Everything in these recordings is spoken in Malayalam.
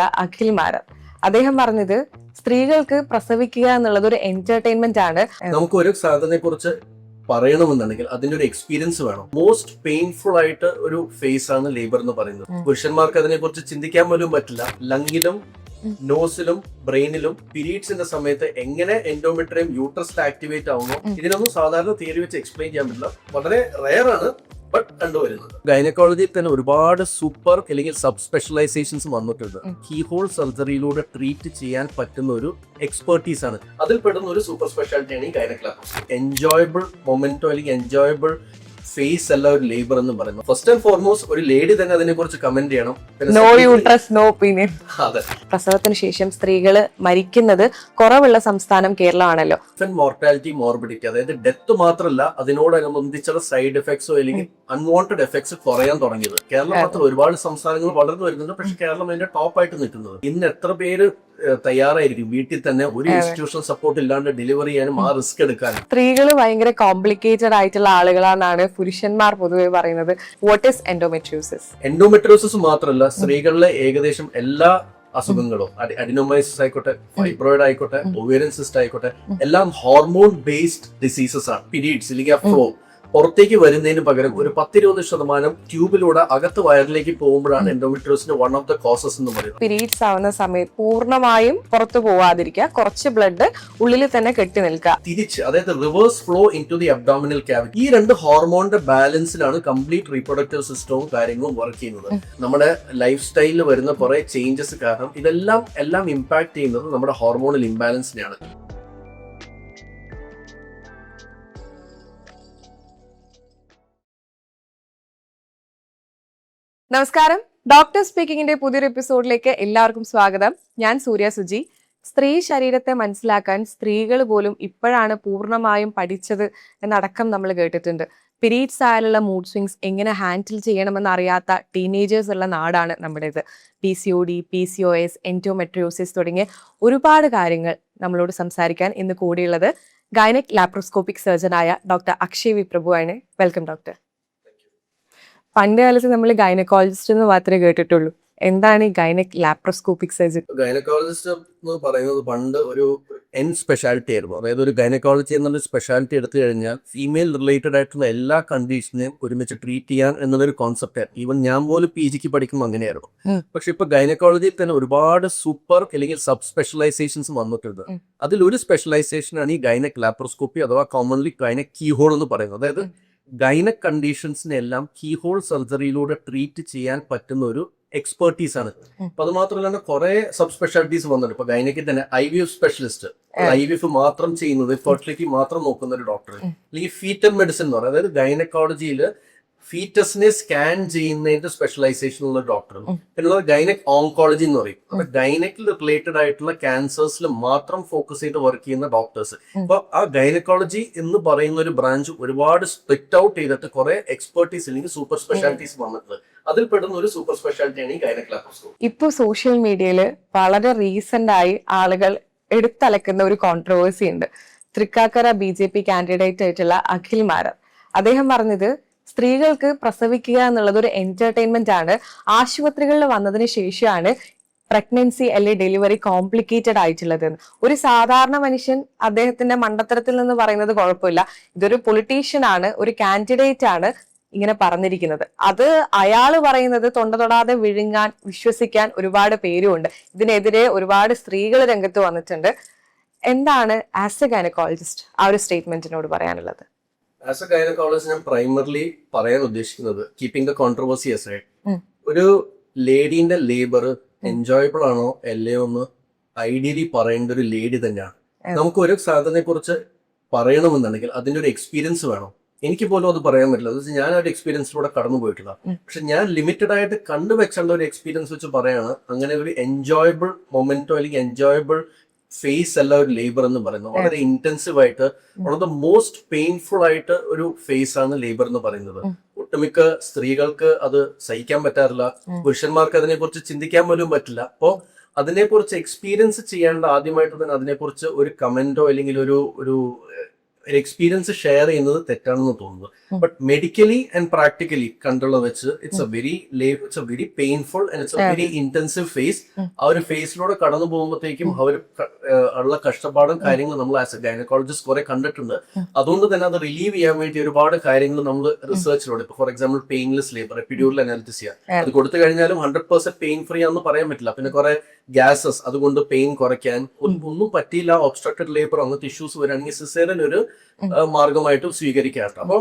അഖിൽ മാരർ. അദ്ദേഹം പറഞ്ഞത് സ്ത്രീകൾക്ക് പ്രസവിക്കുക എന്നുള്ളത് ഒരു എന്റർടൈൻമെന്റ് ആണ്. നമുക്ക് ഒരു സാധനത്തെ കുറിച്ച് പറയണമെന്നുണ്ടെങ്കിൽ അതിന്റെ ഒരു എക്സ്പീരിയൻസ് വേണം. മോസ്റ്റ് പെയിൻഫുൾ ആയിട്ട് ഒരു ഫേസ് ആണ് ലേബർ എന്ന് പറയുന്നത്. പുരുഷന്മാർക്ക് അതിനെ കുറിച്ച് ചിന്തിക്കാൻ പോലും പറ്റില്ല. ലങ്ങിലും നോസിലും ബ്രെയിനിലും പീരീഡ്സിന്റെ സമയത്ത് എങ്ങനെ എൻഡോമെട്രിയം യൂട്രസിൽ ആക്ടിവേറ്റ് ആവുന്നു, ഇതിനൊന്നും സാധാരണ തിയറി വെച്ച് എക്സ്പ്ലെയിൻ ചെയ്യാൻ പറ്റില്ല. വളരെ റെയർ ആണ് ബട്ട് കണ്ടുവരുന്നത്. ഗൈനക്കോളജിയിൽ തന്നെ ഒരുപാട് സൂപ്പർ അല്ലെങ്കിൽ സബ് സ്പെഷ്യലൈസേഷൻസ് വന്നിട്ടുണ്ട്. കീ ഹോൾ സർജറിയിലൂടെ ട്രീറ്റ് ചെയ്യാൻ പറ്റുന്ന ഒരു എക്സ്പെർട്ടീസ് ആണ്. അതിൽ പെടുന്ന ഒരു സൂപ്പർ സ്പെഷ്യാലിറ്റിയാണ് ഈ ഗൈനക്ലാപ്രോസ്കോപ്പി. എൻജോയബിൾ മൊമെന്റോ അല്ലെങ്കിൽ എൻജോയബിൾ ഫേസ് അല്ല ഒരു ലേബർ എന്ന് പറയുന്നത്. ഫസ്റ്റ് ആൻഡ് ഫോർമോസ്റ്റ് ഒരു ലേഡി തന്നെ അതിനെ കുറിച്ച് കമന്റ് ചെയ്യണം. No uterus no opinion. അതെ, പ്രസവത്തിന് ശേഷം സ്ത്രീകൾ മരിക്കുന്നത് കുറവുള്ള സംസ്ഥാനം കേരളമാണല്ലോ. മോർട്ടാലിറ്റി മോർബിഡിറ്റി, അതായത് ഡെത്ത് മാത്രമല്ല അതിനോടനുബന്ധിച്ചുള്ള സൈഡ് എഫക്ട്സോ അല്ലെങ്കിൽ അൺവാണ്ടഡ് എഫക്ട്സ് കുറയാൻ തുടങ്ങിയത്. കേരളം മാത്രം ഒരുപാട് സംസ്ഥാനങ്ങൾ വളർന്നു വരുന്നുണ്ട്, പക്ഷെ കേരളം അതിന്റെ ടോപ്പായിട്ട് നിൽക്കുന്നത്. ഇന്ന് എത്ര പേര് തയ്യാറായിരിക്കും വീട്ടിൽ തന്നെ ഒരു ഇൻസ്റ്റിറ്റ്യൂഷണൽ സപ്പോർട്ട് ഇല്ലാണ്ട് ഡെലിവറി ചെയ്യാനും ആ റിസ്ക് എടുക്കാനും? സ്ത്രീകൾ ഭയങ്കര കോംപ്ലിക്കേറ്റഡ് ആയിട്ടുള്ള ആളുകളാണെന്നാണ് പുരുഷന്മാർ പൊതുവെ പറയുന്നത്. What is endometriosis? എൻഡോമെട്രിയോസിസ് മാത്രമല്ല, സ്ത്രീകളിലെ ഏകദേശം എല്ലാ അസുഖങ്ങളും, അഡിനോമൈസിസ് ആയിക്കോട്ടെ, ഫൈബ്രോയിഡ് ആയിക്കോട്ടെ, ഒവേറിയൻ സിസ്റ്റ് ആയിക്കോട്ടെ, എല്ലാം ഹോർമോൺ ബേസ്ഡ് ഡിസീസസ് ആണ്. പീരീഡ്സ് അല്ലെങ്കിൽ ഫ്ലോ പുറത്തേക്ക് വരുന്നതിന് പകരം ഒരു 10-20% ട്യൂബിലൂടെ അകത്ത് വയറിലേക്ക് പോകുമ്പോഴാണ് എൻഡോമെട്രിയോസിന്റെ വൺ ഓഫ് ദ കോസസ് എന്ന് പറയുന്നത്. പീരീഡ്സ് ആവുന്ന സമയത്ത് പൂർണ്ണമായും പുറത്തു പോവാതിരിക്കുക, കുറച്ച് ബ്ലഡ് ഉള്ളിൽ തന്നെ കെട്ടി നിൽക്കുക, തിരിച്ച്, അതായത് reverse flow into the abdominal cavity. ഈ രണ്ട് ഹോർമോണിന്റെ ബാലൻസിലാണ് കംപ്ലീറ്റ് റീപ്രൊഡക്റ്റീവ് സിസ്റ്റവും കാര്യങ്ങളും വർക്ക് ചെയ്യുന്നത്. നമ്മുടെ ലൈഫ് സ്റ്റൈലിൽ വരുന്ന കുറെ ചേഞ്ചസ് കാരണം ഇതെല്ലാം ഇമ്പാക്ട് ചെയ്യുന്നത് നമ്മുടെ ഹോർമോണൽ ഇംബാലൻസിനെയാണ്. നമസ്കാരം, ഡോക്ടർ സ്പീക്കിങ്ങിന്റെ പുതിയൊരു എപ്പിസോഡിലേക്ക് എല്ലാവർക്കും സ്വാഗതം. ഞാൻ സൂര്യ സുജി. സ്ത്രീ ശരീരത്തെ മനസ്സിലാക്കാൻ സ്ത്രീകൾ പോലും ഇപ്പോഴാണ് പൂർണ്ണമായും പഠിച്ചത് എന്നടക്കം നമ്മൾ കേട്ടിട്ടുണ്ട്. പീരീഡ്സ് ആയാലുള്ള മൂഡ് സ്വിങ്സ് എങ്ങനെ ഹാൻഡിൽ ചെയ്യണമെന്ന് അറിയാത്ത ടീനേജേഴ്സ് ഉള്ള നാടാണ് നമ്മുടേത്. PCOD, PCOS, എൻഡോമെട്രിയോസിസ് തുടങ്ങിയ ഒരുപാട് കാര്യങ്ങൾ നമ്മളോട് സംസാരിക്കാൻ ഇന്ന് കൂടിയുള്ളത് ഗൈനക് ലാപ്രോസ്കോപ്പിക് സർജനായ ഡോക്ടർ അക്ഷയ് വി പ്രഭു ആണ്. Welcome doctor. പണ്ട് കാലത്ത് നമ്മൾ ഗൈനക്കോളജിസ്റ്റ് എന്ന് മാത്രമേ കേട്ടിട്ടുള്ളൂ. എന്താണ് ഈ ഗൈനക് ലാപ്രോസ്കോപ്പിക് സർജൻ? ഗൈനക്കോളജിസ്റ്റ് എന്ന് പറയുന്നത് പണ്ട് ഒരു സ്പെഷ്യാലിറ്റി ആയിരുന്നു. അതായത് ഒരു ഗൈനക്കോളജി എന്നുള്ള സ്പെഷ്യാലിറ്റി എടുത്തു കഴിഞ്ഞാൽ ഫീമെയിൽ റിലേറ്റഡ് ആയിട്ടുള്ള എല്ലാ കണ്ടീഷനെയും ഒരുമിച്ച് ട്രീറ്റ് ചെയ്യാൻ എന്നുള്ളൊരു കോൺസെപ്റ്റ് ആയിരുന്നു. ഈവൻ ഞാൻ പോലും PG പഠിക്കുമ്പോൾ അങ്ങനെയായിരുന്നു. പക്ഷെ ഇപ്പൊ ഗൈനക്കോളജിയിൽ തന്നെ ഒരുപാട് സൂപ്പർ അല്ലെങ്കിൽ സബ് സ്പെഷ്യലൈസേഷൻസ് വന്നിട്ടുണ്ട്. അതിലൊരു സ്പെഷ്യലൈസേഷനാണ് ഈ ഗൈനക് ലാപ്രോസ്കോപ്പി അഥവാ കോമൺലി ഗൈനക് കീഹോൾ എന്ന് പറയുന്നത്. അതായത് ഗൈനക് കണ്ടീഷൻസിനെ എല്ലാം കീഹോൾ സർജറിയിലൂടെ ട്രീറ്റ് ചെയ്യാൻ പറ്റുന്ന ഒരു എക്സ്പെർട്ടീസ് ആണ്. അപ്പൊ അത് മാത്രമല്ല കുറെ സബ് സ്പെഷ്യാലിറ്റീസ് വന്നിട്ടുണ്ട്. ഇപ്പൊ ഗൈനക്കിൽ തന്നെ IVF സ്പെഷ്യലിസ്റ്റ്, IVF മാത്രം ചെയ്യുന്നത്, ഫെർട്ടിലിറ്റി മാത്രം നോക്കുന്ന ഒരു ഡോക്ടർ, അല്ലെങ്കിൽ ഫീറ്റൽ മെഡിസിൻ എന്ന് പറയുന്നത്, അതായത് ഗൈനക്കോളജിയിൽ ഫീറ്റസിനെ സ്കാൻ ചെയ്യുന്നതിന്റെ സ്പെഷ്യലൈസേഷൻ ഉള്ള ഡോക്ടർ. പിന്നെ ഗൈനക് ഓങ്കോളജി എന്ന് പറയും. അപ്പൊ ഗൈനക്കിൽ റിലേറ്റഡ് ആയിട്ടുള്ള ക്യാൻസേഴ്സിൽ മാത്രം ഫോക്കസ് ചെയ്ത് വർക്ക് ചെയ്യുന്ന ഡോക്ടേഴ്സ്. അപ്പൊ ആ ഗൈനക്കോളജി എന്ന് പറയുന്ന ഒരു ബ്രാഞ്ച് ഒരുപാട് സ്പ്ലിറ്റ് ഔട്ട് ചെയ്തിട്ട് കുറെ എക്സ്പെർട്ടീസ് അല്ലെങ്കിൽ സൂപ്പർ സ്പെഷ്യാലിറ്റീസ് വന്നിട്ടുണ്ട്. അതിൽ പെടുന്ന ഒരു സൂപ്പർ സ്പെഷ്യാലിറ്റിയാണ് ഈ ഗൈനക് ലാപ്രോസ്കോപ്പി. ഇപ്പൊ സോഷ്യൽ മീഡിയയിൽ വളരെ റീസെന്റ് ആയി ആളുകൾ എടുത്തലക്കുന്ന ഒരു കോൺട്രവേഴ്സി ഉണ്ട്. തൃക്കാക്കര BJP കാൻഡിഡേറ്റ് ആയിട്ടുള്ള അഖിൽ മാരർ. അദ്ദേഹം പറഞ്ഞത് സ്ത്രീകൾക്ക് പ്രസവിക്കുക എന്നുള്ളത് ഒരു എന്റർടൈൻമെന്റ് ആണ്. ആശുപത്രികളിൽ വന്നതിന് ശേഷമാണ് പ്രഗ്നൻസി അല്ലെങ്കിൽ ഡെലിവറി കോംപ്ലിക്കേറ്റഡ് ആയിട്ടുള്ളത്. ഒരു സാധാരണ മനുഷ്യൻ അദ്ദേഹത്തിന്റെ മണ്ടത്തരത്തിൽ നിന്ന് പറയുന്നത് കുഴപ്പമില്ല. ഇതൊരു പൊളിറ്റീഷ്യൻ ആണ്, ഒരു കാൻഡിഡേറ്റ് ആണ് ഇങ്ങനെ പറഞ്ഞിരിക്കുന്നത്. അത് അയാള് പറയുന്നത് തൊണ്ട തൊടാതെ വിഴുങ്ങാൻ വിശ്വസിക്കാൻ ഒരുപാട് പേരുമുണ്ട്. ഇതിനെതിരെ ഒരുപാട് സ്ത്രീകൾ രംഗത്ത് വന്നിട്ടുണ്ട്. എന്താണ് ആസ് എ ഗൈനക്കോളജിസ്റ്റ് ആ ഒരു സ്റ്റേറ്റ്മെന്റിനോട് പറയാനുള്ളത്? ആസ് എ ഗൈനക്കോളജിസ്റ്റ് ഞാൻ പ്രൈമർലി പറയാൻ ഉദ്ദേശിക്കുന്നത്, കീപ്പിംഗ് ദ കോൺട്രവേഴ്സി അസൈഡ്, ഒരു ലേഡീന്റെ ലേബർ എൻജോയബിൾ ആണോ അല്ലയോ എന്ന് ഐഡിയലി പറയേണ്ട ഒരു ലേഡി തന്നെയാണ്. നമുക്ക് ഒരു സാധനത്തെ കുറിച്ച് പറയണമെന്നുണ്ടെങ്കിൽ അതിന്റെ ഒരു എക്സ്പീരിയൻസ് വേണം. എനിക്ക് പോലും അത് പറയാൻ പറ്റില്ല. അത് ഞാൻ ആ ഒരു എക്സ്പീരിയൻസിലൂടെ കടന്നു പോയിട്ടില്ല. പക്ഷെ ഞാൻ ലിമിറ്റഡ് ആയിട്ട് കണ്ടുവെച്ചുള്ള ഒരു എക്സ്പീരിയൻസ് വെച്ച് പറയാണ്, അങ്ങനെ ഒരു എൻജോയബിൾ മൊമെന്റോ അല്ലെങ്കിൽ എൻജോയബിൾ ഫേസ് അല്ല ഒരു ലേബർ എന്ന് പറയുന്നത്. വളരെ ഇന്റൻസീവ് ആയിട്ട് one of the most painful ആയിട്ട് ഒരു ഫേസ് ആണ് ലേബർ എന്ന് പറയുന്നത്. ഒട്ടുമിക്ക സ്ത്രീകൾക്ക് അത് സഹിക്കാൻ പറ്റാറില്ല. പുരുഷന്മാർക്ക് അതിനെ കുറിച്ച് ചിന്തിക്കാൻ പോലും പറ്റില്ല. അപ്പോ അതിനെക്കുറിച്ച് എക്സ്പീരിയൻസ് ചെയ്യേണ്ട ആദ്യമായിട്ട് തന്നെ അതിനെക്കുറിച്ച് ഒരു കമന്റോ അല്ലെങ്കിൽ ഒരു ഒരു എക്സ്പീരിയൻസ് ഷെയർ ചെയ്യുന്നത് തെറ്റാണെന്ന് തോന്നുന്നു. ബട്ട് മെഡിക്കലി ആൻഡ് പ്രാക്ടിക്കലി കണ്ടുള്ള വെച്ച് it's a very painful and it's a very intensive phase. ആ ഒരു ഫേസിലൂടെ കടന്നു പോകുമ്പോഴത്തേക്കും അവർ ഉള്ള കഷ്ടപ്പാടും കാര്യങ്ങളും നമ്മൾ ആസ് എ ഗൈനക്കോളജിസ്റ്റ് കുറെ കണ്ടിട്ടുണ്ട്. അതുകൊണ്ട് തന്നെ അത് റിലീവ് ചെയ്യാൻ വേണ്ടി ഒരുപാട് കാര്യങ്ങൾ നമ്മൾ റിസർച്ചിലൂടെ, ഇപ്പൊ for example painless labour, epidural analgesia, അത് കൊടുത്തു കഴിഞ്ഞാലും 100% പെയിൻ ഫ്രീ ആണെന്ന് പറയാൻ പറ്റില്ല. പിന്നെ കുറെ ഗ്യാസസ്, അതുകൊണ്ട് പെയിൻ കുറയ്ക്കാൻ ഒന്നും പറ്റിയില്ല. ഒബ്സ്ട്രക്റ്റഡ് ലേബർ അങ്ങനത്തെ ഇഷ്യൂസ് വരികയാണെങ്കിൽ സിസേറിയൻ ഒരു മാർഗമായിട്ട് സ്വീകരിക്കാറുണ്ട്. അപ്പോൾ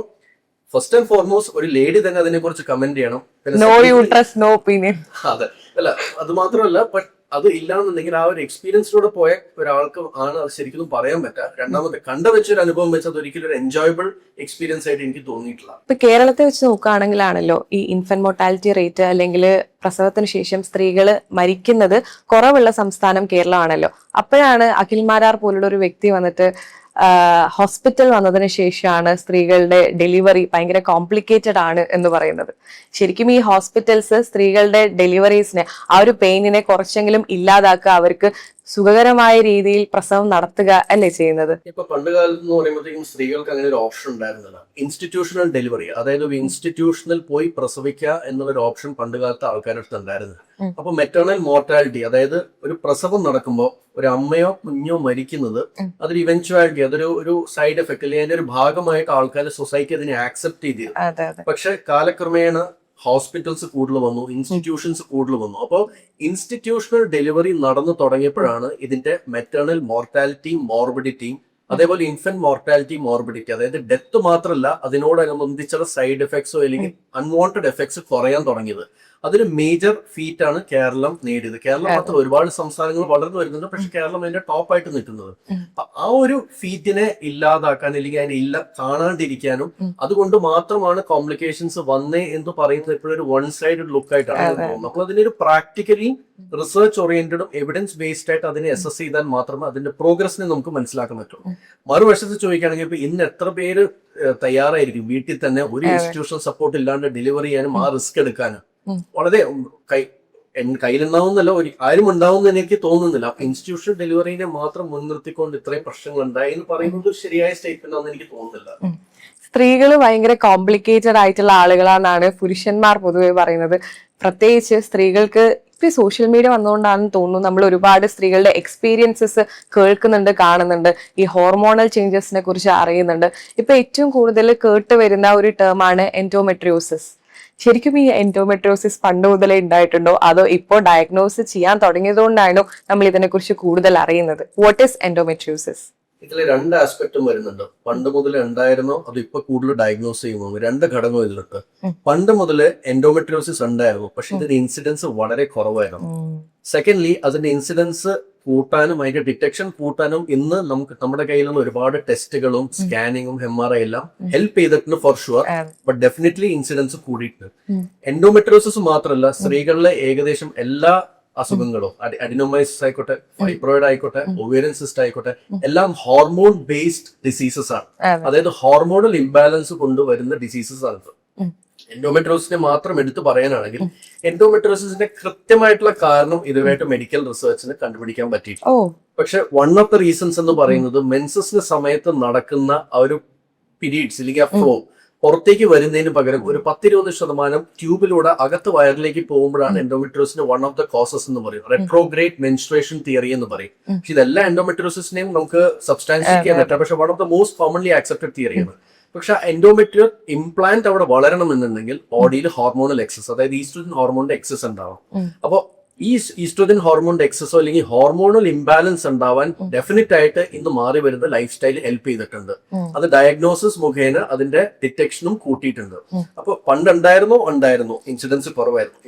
ഫസ്റ്റ് ആൻഡ് ഫോർമോസ്റ്റ് ഒരു ലേഡി തന്നെ അതിനെ കുറിച്ച് കമന്റ് ചെയ്യണം. No uterus no opinion. അതെ, അല്ല അത് മാത്രമല്ല, ബട്ട് അത് ഇല്ലാന്നുണ്ടെങ്കിൽ ആ ഒരു എക്സ്പീരിയൻസിലൂടെ പോയ ഒരാൾക്ക് ആണ് അത് ശരിക്കും പറയാൻ പറ്റുക. രണ്ടാമത്തെ കണ്ട വെച്ചൊരു അനുഭവം വെച്ച് അത് ഒരിക്കലും ഒരു എൻജോയബിൾ എക്സ്പീരിയൻസ് ആയിട്ട് എനിക്ക് തോന്നിയിട്ടില്ല. ഇപ്പൊ കേരളത്തെ വെച്ച് നോക്കുകയാണെങ്കിലാണല്ലോ ഈ ഇൻഫന്റ് മോർട്ടാലിറ്റി റേറ്റ് അല്ലെങ്കിൽ പ്രസവത്തിന് ശേഷം സ്ത്രീകൾ മരിക്കുന്നത് കുറവുള്ള സംസ്ഥാനം കേരളമാണല്ലോ. അപ്പോഴാണ് അഖിൽമാരാർ പോലുള്ള ഒരു വ്യക്തി വന്നിട്ട് ഹോസ്പിറ്റൽ വന്നതിന് ശേഷമാണ് സ്ത്രീകളുടെ ഡെലിവറി ഭയങ്കര കോംപ്ലിക്കേറ്റഡ് ആണ് എന്ന് പറയുന്നത്. ശരിക്കും ഈ ഹോസ്പിറ്റൽസ് സ്ത്രീകളുടെ ഡെലിവറീസിനെ, ആ ഒരു പെയിനിനെ കുറച്ചെങ്കിലും ഇല്ലാതാക്കുക, അവർക്ക് സുഖകരമായ രീതിയിൽ പ്രസവം നടത്തുക അല്ലേ ചെയ്യുന്നത്. ഇപ്പൊ പണ്ട് കാലത്ത് എന്ന് പറയുമ്പോഴത്തേക്കും സ്ത്രീകൾക്ക് അങ്ങനെ ഒരു ഓപ്ഷൻ ഉണ്ടായിരുന്നില്ല. ഇൻസ്റ്റിറ്റ്യൂഷണൽ ഡെലിവറി, അതായത് ഒരു ഇൻസ്റ്റിറ്റ്യൂഷനിൽ പോയി പ്രസവിക്കുക എന്നുള്ളൊരു ഓപ്ഷൻ പണ്ട് കാലത്ത് ആൾക്കാരുടെ അടുത്ത് ഉണ്ടായിരുന്നു. അപ്പൊ മെറ്റേണൽ മോർട്ടാലിറ്റി, അതായത് ഒരു പ്രസവം നടക്കുമ്പോൾ ഒരു അമ്മയോ കുഞ്ഞോ മരിക്കുന്നത് അതൊരു ഇവൻച്വാലിറ്റി, അതൊരു സൈഡ് എഫക്ട് അല്ലെങ്കിൽ അതിന്റെ ഒരു ഭാഗമായിട്ട് ആൾക്കാർ സൊസൈറ്റി അതിനെ ആക്സെപ്റ്റ് ചെയ്തിരുന്നു. പക്ഷെ കാലക്രമേണ ഹോസ്പിറ്റൽസ് കൂടുതൽ വന്നു, ഇൻസ്റ്റിറ്റ്യൂഷൻസ് കൂടുതൽ വന്നു. അപ്പോൾ ഇൻസ്റ്റിറ്റ്യൂഷണൽ ഡെലിവറി നടന്നു തുടങ്ങിയപ്പോഴാണ് ഇതിന്റെ മെറ്റേണൽ മോർട്ടാലിറ്റി മോർബിഡിറ്റിയും അതേപോലെ ഇൻഫന്റ് മോർട്ടാലിറ്റി മോർബിഡിറ്റി, അതായത് ഡെത്ത് മാത്രമല്ല അതിനോടനുബന്ധിച്ചുള്ള സൈഡ് എഫക്ട്സോ അല്ലെങ്കിൽ അൺവാണ്ടഡ് എഫക്ട്സ് കുറയാൻ തുടങ്ങിയത്. അതൊരു മേജർ ഫീറ്റ് ആണ് കേരളം നേടിയത്. കേരളം മാത്രം ഒരുപാട് സംസ്ഥാനങ്ങൾ വളർന്നു വരുന്നുണ്ട്, പക്ഷെ കേരളം അതിന്റെ ടോപ്പായിട്ട് നിൽക്കുന്നത്. ആ ഒരു ഫീറ്റിനെ ഇല്ലാതാക്കാൻ അല്ലെങ്കിൽ അതിനെ കാണാണ്ടിരിക്കാനും അതുകൊണ്ട് മാത്രമാണ് കോംപ്ലിക്കേഷൻസ് വന്നേ എന്ന് പറയുന്നത് എപ്പോഴും ഒരു വൺ സൈഡ് ലുക്ക് ആയിട്ടാണ് തോന്നുന്നത്. നമ്മൾ അതിനൊരു പ്രാക്ടിക്കലി റിസർച്ച് ഓറിയന്റഡും എവിഡൻസ് ബേസ്ഡ് ആയിട്ട് അതിനെ അസസ് ചെയ്താൽ മാത്രമേ അതിന്റെ പ്രോഗ്രസിനെ നമുക്ക് മനസ്സിലാക്കാൻ പറ്റുള്ളൂ. മറുവശത്ത് ചോദിക്കുകയാണെങ്കിൽ ഇപ്പൊ ഇന്ന് എത്ര പേര് തയ്യാറായിരിക്കും വീട്ടിൽ തന്നെ ഒരു ഇൻസ്റ്റിറ്റ്യൂഷണൽ സപ്പോർട്ട് ഇല്ലാണ്ട് ഡെലിവറി ചെയ്യാനും ആ റിസ്ക് എടുക്കാനും? വളരെ കയ്യിലുണ്ടാവുന്നല്ല, ആരും ഉണ്ടാവുമെന്ന് എനിക്ക് തോന്നുന്നില്ല. ഇൻസ്റ്റിറ്റ്യൂഷണൽ ഡെലിവറിനെ മാത്രം മുൻനിർത്തിക്കൊണ്ട് ഇത്രയും പ്രശ്നങ്ങൾ ഉണ്ടായി എന്ന് പറയുന്നത് ഒരു ശരിയായ സ്റ്റേറ്റ്മെന്റ് ആണെന്ന് എനിക്ക് തോന്നുന്നില്ല. സ്ത്രീകൾ ഭയങ്കര കോംപ്ലിക്കേറ്റഡ് ആയിട്ടുള്ള ആളുകളാണെന്നാണ് പുരുഷന്മാർ പൊതുവെ പറയുന്നത്. പ്രത്യേകിച്ച് സ്ത്രീകൾക്ക് ഇപ്പൊ സോഷ്യൽ മീഡിയ വന്നുകൊണ്ടാണെന്ന് തോന്നുന്നു നമ്മൾ ഒരുപാട് സ്ത്രീകളുടെ എക്സ്പീരിയൻസസ് കേൾക്കുന്നുണ്ട്, കാണുന്നുണ്ട്, ഈ ഹോർമോണൽ ചേഞ്ചസിനെ കുറിച്ച് അറിയുന്നുണ്ട്. ഇപ്പൊ ഏറ്റവും കൂടുതൽ കേട്ട് വരുന്ന ഒരു ടേമാണ് എൻഡോമെട്രിയോസിസ്. ശരിക്കും ഈ എൻഡോമെട്രിയോസിസ് പണ്ട് മുതലേ ഉണ്ടായിട്ടുണ്ടോ, അതോ ഇപ്പോൾ ഡയഗ്നോസ് ചെയ്യാൻ തുടങ്ങിയതുകൊണ്ടാണോ നമ്മൾ ഇതിനെ കുറിച്ച് കൂടുതൽ അറിയുന്നത്? What is endometriosis? ഇതിൽ രണ്ട് ആസ്പെക്ടും വരുന്നുണ്ട്. പണ്ട് മുതൽ ഉണ്ടായിരുന്നോ അത് ഇപ്പൊ കൂടുതൽ ഡയഗ്നോസ് ചെയ്യുന്നു, രണ്ട് ഘടകം ഇതിലുണ്ട്. പണ്ട് മുതൽ എൻഡോമെട്രിയോസിസ് ഉണ്ടായിരുന്നു, പക്ഷെ ഇതിന്റെ ഇൻസിഡൻസ് വളരെ കുറവായിരുന്നു. സെക്കൻഡ്ലി അതിന്റെ ഇൻസിഡൻസ് കൂട്ടാനും അതിന്റെ ഡിറ്റക്ഷൻ കൂട്ടാനും ഇന്ന് നമ്മുടെ കയ്യിലുള്ള ഒരുപാട് ടെസ്റ്റുകളും സ്കാനിങ്ങും MRI എല്ലാം ഹെൽപ്പ് ചെയ്തിട്ടുണ്ട് for sure. But definitely incidence കൂടിയിട്ടുണ്ട്. എൻഡോമെട്രിയോസിസ് മാത്രമല്ല, സ്ത്രീകളിലെ ഏകദേശം എല്ലാ അസുഖങ്ങളും, അഡിനോമൈസിസ് ആയിക്കോട്ടെ, ഫൈബ്രോയിഡ് ആയിക്കോട്ടെ, ഒവേറിയൻ സിസ്റ്റ് ആയിക്കോട്ടെ, എല്ലാം ഹോർമോൺ ബേസ്ഡ് ഡിസീസസ് ആണ്. അതായത് ഹോർമോണൽ ഇംബാലൻസ് കൊണ്ടുവരുന്ന ഡിസീസസ് ആണ്. എൻഡോമെട്രിയോസിനെ മാത്രം എടുത്തു പറയാനാണെങ്കിൽ എൻഡോമെട്രിയോസിന്റെ കൃത്യമായിട്ടുള്ള കാരണം ഇതുവരെയായിട്ട് മെഡിക്കൽ റിസർച്ചിന് കണ്ടുപിടിക്കാൻ പറ്റിയിട്ടില്ല. പക്ഷെ വൺ ഓഫ് ദ റീസൺസ് എന്ന് പറയുന്നത് മെൻസസിന്റെ സമയത്ത് നടക്കുന്ന ആ ഒരു പീരീഡ്സ് അല്ലെങ്കിൽ ആ ഫ്ലോ പുറത്തേക്ക് വരുന്നതിന് പകരം ഒരു 10-20% ട്യൂബിലൂടെ അകത്ത് വയറിലേക്ക് പോകുമ്പോഴാണ് എൻഡോമെട്രിയോസിന്റെ വൺ ഓഫ് ദ കോസസ് എന്ന് പറയും. റെട്രോഗ്രേഡ് മെൻസ്ട്രേഷൻ തിയറി എന്ന് പറയും. പക്ഷെ ഇതെല്ലാ എൻഡോമെട്രിയോസിനെയും നമുക്ക് സബ്സ്റ്റാൻഷിയേറ്റ് ചെയ്യാൻ പറ്റാം, പക്ഷെ one of the most commonly accepted തിയറിയാണ്. പക്ഷെ എൻഡോമെട്രിയോ ഇംപ്ലാന്റ് അവിടെ വളരണം എന്നുണ്ടെങ്കിൽ ബോഡിയിൽ ഹോർമോണൽ എക്സസ്, അതായത് ഈസ്ട്രോജൻ ഹോർമോണിന്റെ എക്സസ് ഉണ്ടാവും. അപ്പോൾ ഈ ഈസ്ട്രോജൻ ഹോർമോണിന്റെ എക്സസോ അല്ലെങ്കിൽ ഹോർമോണൽ ഇംബാലൻസ് ഉണ്ടാവാൻ ഡെഫിനറ്റ് ആയിട്ട് ഇന്ന് മാറി വരുന്ന ലൈഫ് സ്റ്റൈൽ ഹെൽപ്പ് ചെയ്തിട്ടുണ്ട്. അത് ഡയഗ്നോസിസ് മുഖേന അതിന്റെ ഡിറ്റക്ഷനും കൂട്ടിയിട്ടുണ്ട്. അപ്പൊ ഉണ്ടായിരുന്നു ഇൻസിഡൻസ് കുറവായിരുന്നു.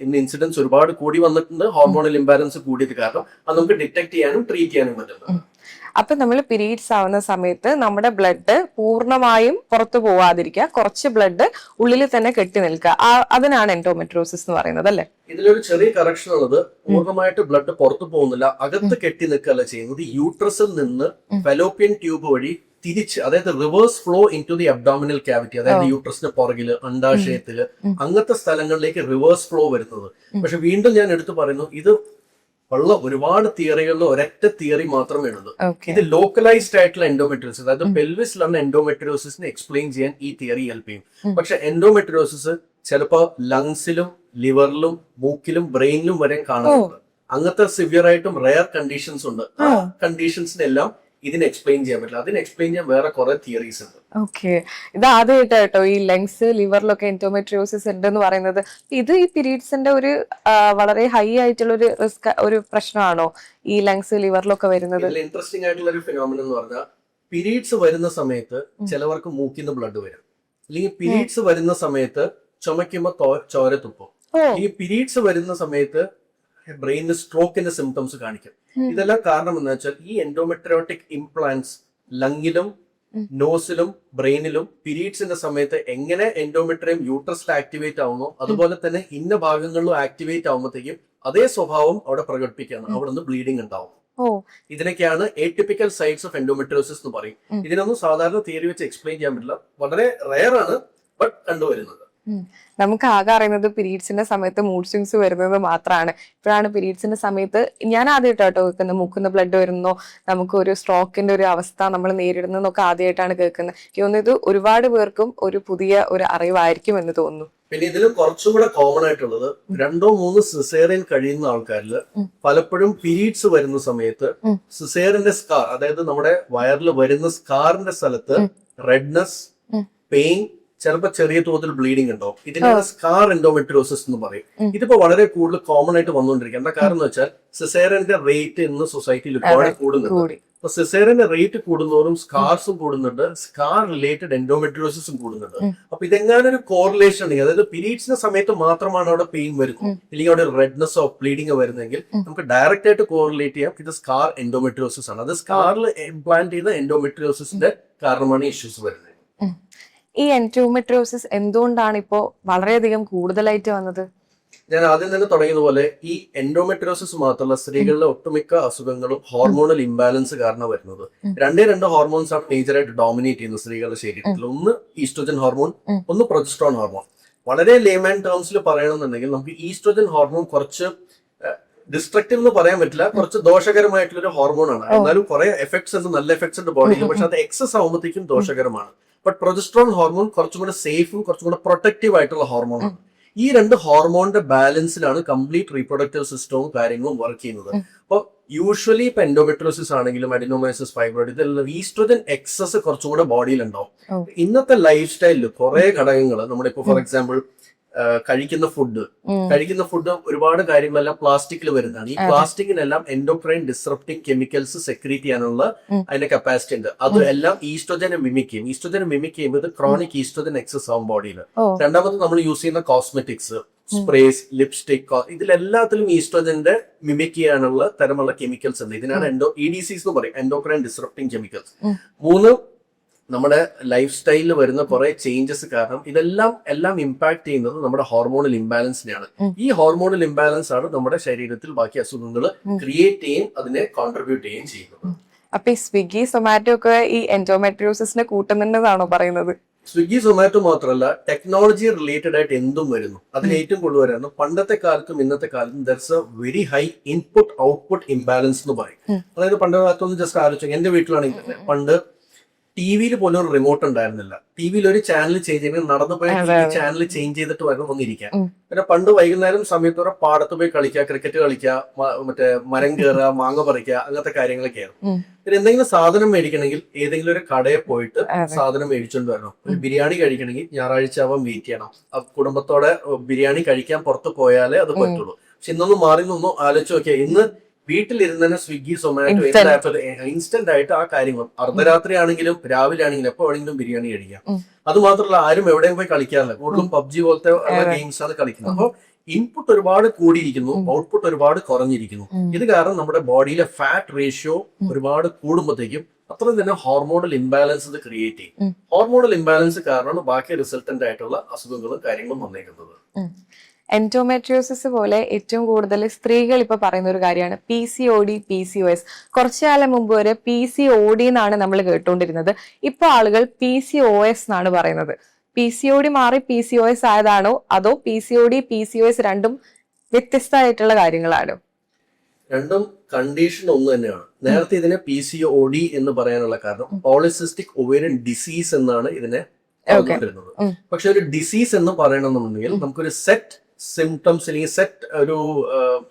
ഇന്ന് ഇൻസിഡൻസ് ഒരുപാട് കൂടി വന്നിട്ടുണ്ട്. ഹോർമോണൽ ഇംബാലൻസ് കൂടിയത് കാരണം അത് നമുക്ക് ഡിറ്റക്ട് ചെയ്യാനും ട്രീറ്റ് ചെയ്യാനും പറ്റുന്നുണ്ട്. അപ്പൊ നമ്മൾ പീരീഡ്സ് ആവുന്ന സമയത്ത് നമ്മുടെ ബ്ലഡ് പൂർണ്ണമായും പുറത്തു പോവാതിരിക്കുക, കുറച്ച് ബ്ലഡ് ഉള്ളിൽ തന്നെ കെട്ടി നിൽക്കുക, അതിനാണ് എൻഡോമെട്രിയോസിസ് എന്ന് പറയുന്നത് അല്ലെ? ഇതിലൊരു ചെറിയ കറക്ഷൻ ഉള്ളത്, പൂർണ്ണമായിട്ട് ബ്ലഡ് പുറത്തു പോകുന്നില്ല, അകത്ത് കെട്ടി നിൽക്കുകയല്ല ചെയ്യുന്നത്. യൂട്രസിൽ നിന്ന് ഫെലോപ്പിയൻ ട്യൂബ് വഴി തിരിച്ച്, അതായത് reverse flow into the abdominal cavity, അതായത് യൂട്രസിന്റെ പുറകില്, അണ്ടാശയത്തില്, അങ്ങനത്തെ സ്ഥലങ്ങളിലേക്ക് റിവേഴ്സ് ഫ്ലോ വരുന്നത്. പക്ഷെ വീണ്ടും ഞാൻ എടുത്തു പറയുന്നു, ഇത് ഉള്ള ഒരുപാട് തിയറികളിൽ ഒരൊറ്റ തിയറി മാത്രമേ ഉള്ളൂ. ഓക്കെ. ഇത് ലോക്കലൈസ്ഡ് ആയിട്ടുള്ള എൻഡോമെട്രിയോസിസ്, അതായത് പെൽവിസിലുള്ള എൻഡോമെട്രിയോസിനെ എക്സ്പ്ലെയിൻ ചെയ്യാൻ ഈ തിയറി ഹെൽപ്പ് ചെയ്യും. പക്ഷെ എൻഡോമെട്രിയോസിസ് ചിലപ്പോ ലങ്സിലും ലിവറിലും മൂക്കിലും ബ്രെയിനിലും വരെ കാണുന്നുണ്ട്. അങ്ങനത്തെ സിവിയർ ആയിട്ടും റെയർ കണ്ടീഷൻസ് ഉണ്ട്. ആ കണ്ടീഷൻസിനെല്ലാം ഇതിന് എക്സ്പ്ലെയിൻ ചെയ്യാൻ പറ്റില്ല. അതിന് എക്സ്പ്ലെയിൻ ചെയ്യാൻ വേറെ കുറെ തിയറീസ് ഉണ്ട്. ഓക്കെ. ഇത് ആദ്യമായിട്ടാ കേട്ടോ ഈ ലങ്സ് ലിവറിലൊക്കെ എൻഡോമെട്രിയോസിസ് ഉണ്ടെന്ന് പറയുന്നത്. ഇത് ഈ പീരീഡ്സിന്റെ ഒരു വളരെ ഹൈ ആയിട്ടുള്ള ഒരു റിസ്ക്, ഒരു പ്രശ്നമാണോ ഈ ലങ്സ് ലിവറിലൊക്കെ വരുന്നത്? ഇതിൽ ഇൻട്രസ്റ്റിംഗ് ആയിട്ടുള്ള ഒരു ഫിനോമിനൻ എന്ന് പറഞ്ഞാൽ പീരീഡ്സ് വരുന്ന സമയത്ത് ചിലവർക്ക് മൂക്കിന്ന് ബ്ലഡ് വരും, അല്ലെങ്കിൽ പീരീഡ്സ് വരുന്ന സമയത്ത് ചുമയ്ക്കുമ്പോൾ ചോര തുപ്പും, ഈ പീരീഡ്സ് വരുന്ന സമയത്ത് ബ്രെയിനിന് സ്ട്രോക്കിന്റെ സിംറ്റംസ് കാണിക്കും. ഇതെല്ലാം കാരണം എന്ന് വെച്ചാൽ ഈ എൻഡോമെട്രിയോട്ടിക് ഇംപ്ലാന്റ്സ് ലങ്ങിലും നോസിലും ബ്രെയിനിലും പീരീഡ്സിന്റെ സമയത്ത് എങ്ങനെ എൻഡോമെട്രിയം യൂട്രസിൽ ആക്ടിവേറ്റ് ആവുന്നു അതുപോലെ തന്നെ ഇന്ന ഭാഗങ്ങളിലും ആക്ടിവേറ്റ് ആവുമ്പോഴത്തേക്കും അതേ സ്വഭാവം അവിടെ പ്രകടിപ്പിക്കുകയാണ്. അവിടെ നിന്ന് ബ്ലീഡിംഗ് ഉണ്ടാവും. ഇതിനൊക്കെയാണ് എറ്റിപ്പിക്കൽ സൈറ്റ്സ് ഓഫ് എൻഡോമെട്രിയോസിസ് എന്ന് പറയും. ഇതിനൊന്നും സാധാരണ തിയറി വെച്ച് എക്സ്പ്ലെയിൻ ചെയ്യാൻ പറ്റില്ല, വളരെ റെയർ ആണ്, ബട്ട് കണ്ടുവരുന്നത്. നമുക്ക് ആകെ അറിയുന്നത് പീരീഡ്സിന്റെ സമയത്ത് മൂഡ് സ്വിങ്സ് വരുന്നത് മാത്രമാണ്. ഇപ്പോഴാണ് പീരീഡ്സിന്റെ സമയത്ത് ഞാൻ ആദ്യമായിട്ടോ കേൾക്കുന്നത് മൂക്കുന്ന ബ്ലഡ് വരുന്നോ, നമുക്ക് ഒരു സ്ട്രോക്കിന്റെ ഒരു അവസ്ഥ നമ്മൾ നേരിടുന്നതൊക്കെ ആദ്യമായിട്ടാണ് കേൾക്കുന്നത്. എനിക്ക് തോന്നുന്നു ഇത് ഒരുപാട് പേർക്കും ഒരു പുതിയ ഒരു അറിവായിരിക്കും എന്ന് തോന്നുന്നു. പിന്നെ ഇതിൽ കുറച്ചും കൂടെ കോമൺ ആയിട്ടുള്ളത് 2-3 സിസേറിയൻ കഴിയുന്ന ആൾക്കാരിൽ പലപ്പോഴും പീരീഡ്സ് വരുന്ന സമയത്ത് സിസേറിന്റെ സ്കാർ, അതായത് നമ്മുടെ വയറിൽ വരുന്ന സ്കാറിന്റെ സ്ഥലത്ത് റെഡ്നെസ്, പെയിൻ, ചിലപ്പോൾ ചെറിയ തോതിൽ ബ്ലീഡിംഗ് ഉണ്ടാവും. ഇതിനാണ് സ്കാർ എൻഡോമെട്രിയോസിസ് എന്ന് പറയും. ഇതിപ്പോ വളരെ കൂടുതൽ കോമൺ ആയിട്ട് വന്നുകൊണ്ടിരിക്കുക. എന്താ കാരണം എന്ന് വെച്ചാൽ സിസേറിയന്റെ റേറ്റ് ഇന്ന് സൊസൈറ്റിയിൽ ഒരുപാട് കൂടുന്നുണ്ട്. അപ്പൊ സിസേറിയന്റെ റേറ്റ് കൂടുന്നതോറും സ്കാർസും കൂടുന്നുണ്ട്, സ്കാർ റിലേറ്റഡ് എൻഡോമെട്രിയോസിസും കൂടുന്നുണ്ട്. അപ്പൊ ഇതെങ്ങനെ ഒരു കോറിലേഷൻ ഉണ്ടെങ്കിൽ, അതായത് പീരീഡ്സിന്റെ സമയത്ത് മാത്രമാണ് അവിടെ പെയിൻ വരുന്നത്, അല്ലെങ്കിൽ അവിടെ റെഡ്നെസ് ഓഫ് ബ്ലീഡിംഗ് വരുന്നെങ്കിൽ നമുക്ക് ഡയറക്റ്റ് ആയിട്ട് കോറിലേറ്റ് ചെയ്യാം ഇത് സ്കാർ എൻഡോമെട്രിയോസിസ് ആണ്. അത് സ്കാറിൽ ഇംപ്ലാന്റ് ചെയ്ത എൻഡോമെട്രിയോസിന്റെ കാരണമാണ് ഇഷ്യൂസ് വരുന്നത്. ഈ എൻഡോമെട്രിയോസിസ് എന്തുകൊണ്ടാണ് ഇപ്പോ വളരെയധികം കൂടുതലായിട്ട് വന്നത്? ഞാൻ ആദ്യം തന്നെ തുടങ്ങിയതുപോലെ ഈ എൻഡോമെട്രിയോസിസ് മാത്രമല്ല, സ്ത്രീകളിലെ ഒട്ടുമിക്ക അസുഖങ്ങളും ഹോർമോണൽ ഇംബാലൻസ് കാരണം വരുന്നത്. രണ്ട് ഹോർമോൺസ് ആണ് മേജറായിട്ട് ഡോമിനേറ്റ് ചെയ്യുന്നത് സ്ത്രീകളുടെ ശരീരത്തിൽ. ഒന്ന് ഈസ്ട്രോജൻ ഹോർമോൺ, ഒന്ന് പ്രൊജസ്ട്രോൺ ഹോർമോൺ. വളരെ ലേമാൻ ടേംസിൽ പറയണമെന്നുണ്ടെങ്കിൽ നമുക്ക് ഈസ്ട്രോജൻ ഹോർമോൺ കുറച്ച് ഡിസ്ട്രക്റ്റീവ് എന്ന് പറയാൻ പറ്റില്ല, കുറച്ച് ദോഷകരമായിട്ടുള്ള ഒരു ഹോർമോൺ ആണ്. എന്നാലും കുറെ എഫക്ട്സ് ഉണ്ട്, നല്ല എഫക്ട്സ് ഉണ്ട് ബോഡിയിൽ, പക്ഷെ അത് എക്സസ് ആവുമ്പോഴത്തേക്കും ദോഷകരമാണ്. ബട്ട് പ്രൊജസ്ട്രോൺ ഹോർമോൺ കുറച്ചും കൂടെ സേഫും കുറച്ചും കൂടെ പ്രൊട്ടക്റ്റീവ് ആയിട്ടുള്ള ഹോർമോണാണ്. ഈ രണ്ട് ഹോർമോണിന്റെ ബാലൻസിലാണ് കംപ്ലീറ്റ് റീപ്രൊഡക്റ്റീവ് സിസ്റ്റവും കാര്യങ്ങളും വർക്ക് ചെയ്യുന്നത്. അപ്പോൾ യൂഷ്വലി ഇപ്പൊ എൻഡോമെട്രിയോസിസ് ആണെങ്കിലും അഡിനോമൈസിസ്, ഫൈബ്രോയിഡ്, ഇതെല്ലാം ഈസ്ട്രോജൻ എക്സസ് കുറച്ചും കൂടെ ബോഡിയിൽ ഉണ്ടാവും. ഇന്നത്തെ ലൈഫ് സ്റ്റൈലിൽ കുറെ ഘടകങ്ങൾ നമ്മളിപ്പോ ഫോർ എക്സാമ്പിൾ കഴിക്കുന്ന ഫുഡ് ഒരുപാട് കാര്യങ്ങളെല്ലാം പ്ലാസ്റ്റിക്കിൽ വരുന്നതാണ്. ഈ പ്ലാസ്റ്റിക്കിനെല്ലാം എൻഡോക്രൈൻ ഡിസ്റപ്റ്റിംഗ് കെമിക്കൽസ് സെക്രീറ്റ് ചെയ്യാനുള്ള അതിന്റെ കപ്പാസിറ്റി ഉണ്ട്. അത് എല്ലാം ഈസ്ട്രോജനെ മിമിക് ചെയ്യും. ഈസ്ട്രോജനെ മിമിക് ചെയ്യുമ്പോൾ ക്രോണിക് ഈസ്ട്രോജൻ എക്സസ് ആവും ബോഡിയിൽ. രണ്ടാമത് നമ്മൾ യൂസ് ചെയ്യുന്ന കോസ്മെറ്റിക്സ്, സ്പ്രേസ്, ലിപ്സ്റ്റിക്, ഇതിലെല്ലാത്തിലും ഈസ്ട്രോജന്റെ മിമിക് ചെയ്യാനുള്ള തരമുള്ള കെമിക്കൽസ് ഉണ്ട്. ഇതിനാണ് EDCs എന്ന് പറയും, എൻഡോക്രൈൻ ഡിസ്റപ്റ്റിംഗ് കെമിക്കൽസ്. 3 നമ്മുടെ ലൈഫ് സ്റ്റൈലിൽ വരുന്ന കുറെ ചേഞ്ചസ് കാരണം എല്ലാം ഇമ്പാക്ട് ചെയ്യുന്നത് നമ്മുടെ ഹോർമോണൽ ഇംബാലൻസിനെയാണ്. ഈ ഹോർമോണൽ ഇംബാലൻസ് ആണ് നമ്മുടെ ശരീരത്തിൽ ബാക്കി അസുഖങ്ങൾ ക്രിയേറ്റ് ചെയ്യും, അതിനെ കോൺട്രിബ്യൂട്ട് ചെയ്യുകയും ചെയ്യുന്നത്. അപ്പൊ ഈ സ്വിഗ്ഗി സൊമാറ്റോ ഒക്കെ ഈ എൻഡോമെട്രിയോസിനെ കൂട്ടുന്നുണ്ടെന്നാണോ പറയുന്നത്? സ്വിഗ്ഗി സൊമാറ്റോ മാത്രമല്ല, ടെക്നോളജി റിലേറ്റഡ് ആയിട്ട് എന്തും വരുന്നു. അതിൽ ഏറ്റവും കൂടുതൽ വരുന്നു പണ്ടത്തെ കാലത്തും ഇന്നത്തെ കാലത്തും ദർസ് A very high input output imbalance എന്ന് പറയും. അതായത് പണ്ട് കാലത്തൊന്നും ജസ്റ്റ് ആലോചിച്ചു, എന്റെ വീട്ടിലാണെങ്കിൽ പണ്ട് ടിവിയിൽ പോലും ഒരു റിമോട്ട് ഉണ്ടായിരുന്നില്ല. ടിവിയിൽ ഒരു ചാനൽ ചേഞ്ച് ചെയ്യുമ്പോൾ നടന്നു പോയ ചാനൽ ചേഞ്ച് ചെയ്തിട്ട് വന്നിരിക്കാം. പിന്നെ പണ്ട് വൈകുന്നേരം സമയത്തോടെ പാടത്ത് പോയി കളിക്കുക, ക്രിക്കറ്റ് കളിക്കുക, മറ്റേ മരം കയറുക, മാങ്ങ പറിക്കുക, അങ്ങനത്തെ കാര്യങ്ങളൊക്കെ ആയിരുന്നു. പിന്നെ എന്തെങ്കിലും സാധനം മേടിക്കണമെങ്കിൽ ഏതെങ്കിലും ഒരു കടയിൽ പോയിട്ട് സാധനം മേടിച്ചോണ്ട് വരണം. ഒരു ബിരിയാണി കഴിക്കണമെങ്കിൽ ഞായറാഴ്ച ആവാൻ വെയിറ്റ് ചെയ്യണം. കുടുംബത്തോടെ ബിരിയാണി കഴിക്കാൻ പുറത്ത് പോയാലേ അത് പറ്റുള്ളൂ. പക്ഷെ ഇന്നൊന്നും മാറി നിന്നൊന്നും ആലോചിച്ച് നോക്കിയാൽ ഇന്ന് വീട്ടിലിരുന്ന് തന്നെ സ്വിഗ്ഗി, സൊമാറ്റോ, ഇൻസ്റ്റന്റ് ആയിട്ട് ആ കാര്യങ്ങൾ അർദ്ധരാത്രി ആണെങ്കിലും രാവിലെ ആണെങ്കിലും എപ്പോ വേണമെങ്കിലും ബിരിയാണി കഴിക്കാം. അത് മാത്രമല്ല, ആരും എവിടെയും പോയി കളിക്കാറില്ല, കൂടുതലും പബ്ജി പോലത്തെ ഗെയിംസ് ആണ് കളിക്കുന്നത്. അപ്പോൾ ഇൻപുട്ട് ഒരുപാട് കൂടിയിരിക്കുന്നു, ഔട്ട്പുട്ട് ഒരുപാട് കുറഞ്ഞിരിക്കുന്നു. ഇത് കാരണം നമ്മുടെ ബോഡിയിലെ ഫാറ്റ് റേഷ്യോ ഒരുപാട് കൂടുമ്പോഴത്തേക്കും അത്രയും തന്നെ ഹോർമോണൽ ഇംബാലൻസ് ക്രിയേറ്റ് ചെയ്യും. ഹോർമോണൽ ഇംബാലൻസ് കാരണമാണ് ബാക്കി റിസൾട്ടന്റ് ആയിട്ടുള്ള അസുഖങ്ങളും കാര്യങ്ങളും വന്നേക്കുന്നത്. എൻഡോമെട്രിയോസിസ് പോലെ ഏറ്റവും കൂടുതൽ സ്ത്രീകൾ ഇപ്പൊ പറയുന്ന ഒരു കാര്യമാണ് PCOD, PCOS. കുറച്ചു കാലം മുമ്പ് വരെ PCOD എന്നാണ് നമ്മൾ കേട്ടുകൊണ്ടിരുന്നത്. ഇപ്പൊ ആളുകൾ PCOS എന്നാണ് പറയുന്നത്. PCOD മാറി PCOS ആയതാണോ, അതോ PCOD, PCOS രണ്ടും വ്യത്യസ്തമായിട്ടുള്ള കാര്യങ്ങളാണോ? രണ്ടും കണ്ടീഷൻ ഒന്ന് തന്നെയാണ്. നേരത്തെ ഇതിനെ PCOD എന്ന് പറയാനുള്ള കാരണം പോളിസിസ്റ്റിക് ഒവേറിയൻ ഡിസീസ് എന്നാണ് ഇതിനെ പറഞ്ഞുകൊണ്ടിരുന്നത്. പക്ഷെ ഒരു ഡിസീസ് എന്ന് പറയണമെന്നുണ്ടെങ്കിൽ നമുക്കൊരു സെറ്റ് സിംറ്റംസ് അല്ലെങ്കിൽ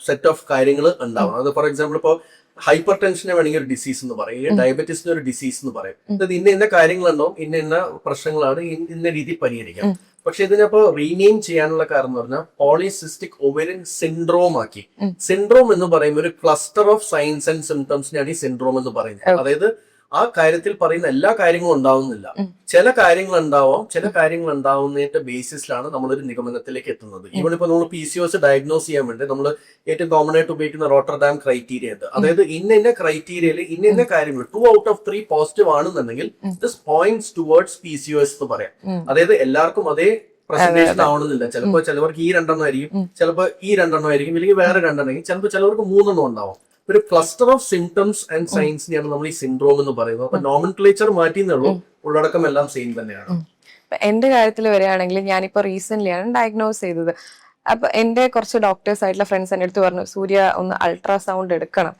സെറ്റ് ഓഫ് കാര്യങ്ങൾ ഉണ്ടാവണം. അത് ഫോർ എക്സാമ്പിൾ ഇപ്പോൾ ഹൈപ്പർ ടെൻഷനെ വേണമെങ്കിൽ ഒരു ഡിസീസ് എന്ന് പറയും, ഡയബറ്റീസിന് ഒരു ഡിസീസ് എന്ന് പറയും. അതായത് ഇന്ന കാര്യങ്ങളുണ്ടാവും, ഇന്ന പ്രശ്നങ്ങളാണ് ഇന്ന രീതിയിൽ പരിഹരിക്കാം. പക്ഷെ ഇതിനപ്പോ റീനെയിം ചെയ്യാനുള്ള കാരണം എന്ന് പറഞ്ഞാൽ പോളിസിസ്റ്റിക് ഒവേറിയൻ സിൻഡ്രോം ആക്കി. സിൻഡ്രോം എന്ന് പറയുമ്പോൾ ഒരു ക്ലസ്റ്റർ ഓഫ് സൈൻസ് ആൻഡ് സിംറ്റംസിനെയാണ് ഈ സിൻഡ്രോം എന്ന് പറയുന്നത്. അതായത് ആ കാര്യത്തിൽ പറയുന്ന എല്ലാ കാര്യങ്ങളും ഉണ്ടാവുന്നില്ല, ചില കാര്യങ്ങൾ ഉണ്ടാവാം. ചില കാര്യങ്ങൾ ഉണ്ടാവുന്നതിന്റെ ബേസിസിലാണ് നമ്മളൊരു നിഗമനത്തിലേക്ക് എത്തുന്നത്. ഈവൻ ഇപ്പൊ നമ്മൾ PCOS ഡയഗ്നോസ് ചെയ്യാൻ വേണ്ടി നമ്മൾ ഏറ്റവും കോമൺ ആയിട്ട് ഉപയോഗിക്കുന്ന റോട്ടർഡാം ക്രൈറ്റീരിയ ഉണ്ട്. അതായത് ഇന്ന ക്രൈറ്റീരിയയിൽ ഇന്ന കാര്യങ്ങൾ 2 out of 3 പോസിറ്റീവ് ആണെന്നുണ്ടെങ്കിൽ ദിസ് പോയിന്റ്സ് ടുവേർഡ്സ് PCOS എന്ന് പറയാം. അതായത് എല്ലാവർക്കും അതേ പ്രസന്റേഷൻ ആവണമെന്നില്ല. ചിലപ്പോൾ ചിലവർക്ക് ഈ 2 ആയിരിക്കും, ചിലപ്പോൾ ഈ 2 ആയിരിക്കും, അല്ലെങ്കിൽ വേറെ 2 ആയിരിക്കും, ചിലപ്പോൾ ചിലവർക്ക് 3 ഉണ്ടാവും. ഒരു ക്ലസ്റ്റർ ഓഫ് സിംറ്റംസ് ആൻഡ് സൈൻസിനെയാണ് നമ്മൾ ഈ സിൻഡ്രോം എന്ന് പറയുന്നത്. അപ്പൊ നോമൻക്ലേച്ചർ മാറ്റിയെന്നുള്ളൂ, ഉള്ളടക്കം എല്ലാം സെയിം തന്നെയാണ്. എന്റെ കാര്യത്തിൽ വരികയാണെങ്കിൽ ഞാനിപ്പോ റീസെന്റ് ആണ് ഡയഗ്നോസ് ചെയ്തത്. അപ്പൊ എന്റെ കുറച്ച് ഡോക്ടേഴ്സ് ആയിട്ടുള്ള ഫ്രണ്ട്സ് എന്റെ അടുത്ത് പറഞ്ഞു, സൂര്യ ഒന്ന് അൾട്രാസൗണ്ട് എടുക്കണം,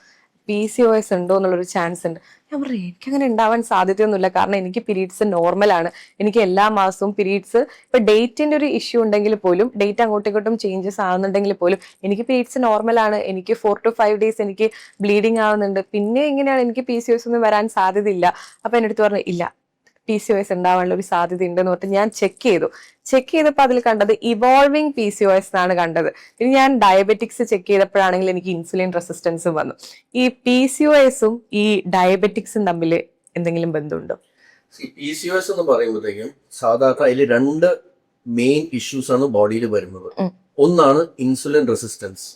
PCOS ഉണ്ടോ എന്നുള്ളൊരു ചാൻസ് ഉണ്ട്. ഞാൻ പറഞ്ഞു എനിക്കങ്ങനെ ഉണ്ടാവാൻ സാധ്യതയൊന്നുമില്ല, കാരണം എനിക്ക് പീരീഡ്സ് നോർമലാണ്. എനിക്ക് എല്ലാ മാസവും പീരീഡ്സ്, ഇപ്പൊ ഡേറ്റിന്റെ ഒരു ഇഷ്യൂ ഉണ്ടെങ്കിൽ പോലും, ഡേറ്റ് അങ്ങോട്ടും ഇങ്ങോട്ടും ചേഞ്ചസ് ആവുന്നുണ്ടെങ്കിൽ പോലും എനിക്ക് പീരീഡ്സ് നോർമലാണ്. എനിക്ക് 4 to 5 days എനിക്ക് ബ്ലീഡിങ് ആവുന്നുണ്ട്. പിന്നെ എങ്ങനെയാണ് എനിക്ക് PCOS ഒന്നും വരാൻ സാധ്യതയില്ല. അപ്പൊ എന്റെ അടുത്ത് പറഞ്ഞു ഇല്ല, PCOS ഉണ്ടാവാനുള്ള ഒരു സാധ്യത ഉണ്ടെന്ന് പറഞ്ഞിട്ട് ഞാൻ ചെക്ക് ചെയ്തപ്പോൾ അതിൽ കണ്ടത് ഇവോൾവിംഗ് PCOS എന്നാണ് കണ്ടത്. പിന്നെ ഞാൻ ഡയബറ്റിക്സ് ചെക്ക് ചെയ്തപ്പോഴാണെങ്കിൽ എനിക്ക് ഇൻസുലിൻ റെസിസ്റ്റൻസും വന്നു. ഈ PCOSും ഈ ഡയബറ്റിക്സും തമ്മിൽ എന്തെങ്കിലും ബന്ധമുണ്ടോ? PCOS എന്ന് പറയുമ്പോഴത്തേക്കും സാധാരണ അതിൽ 2 മെയിൻ ഇഷ്യൂസ് ആണ് ബോഡിയിൽ വരുന്നത്. ഒന്നാണ് ഇൻസുലിൻ റെസിസ്റ്റൻസ്,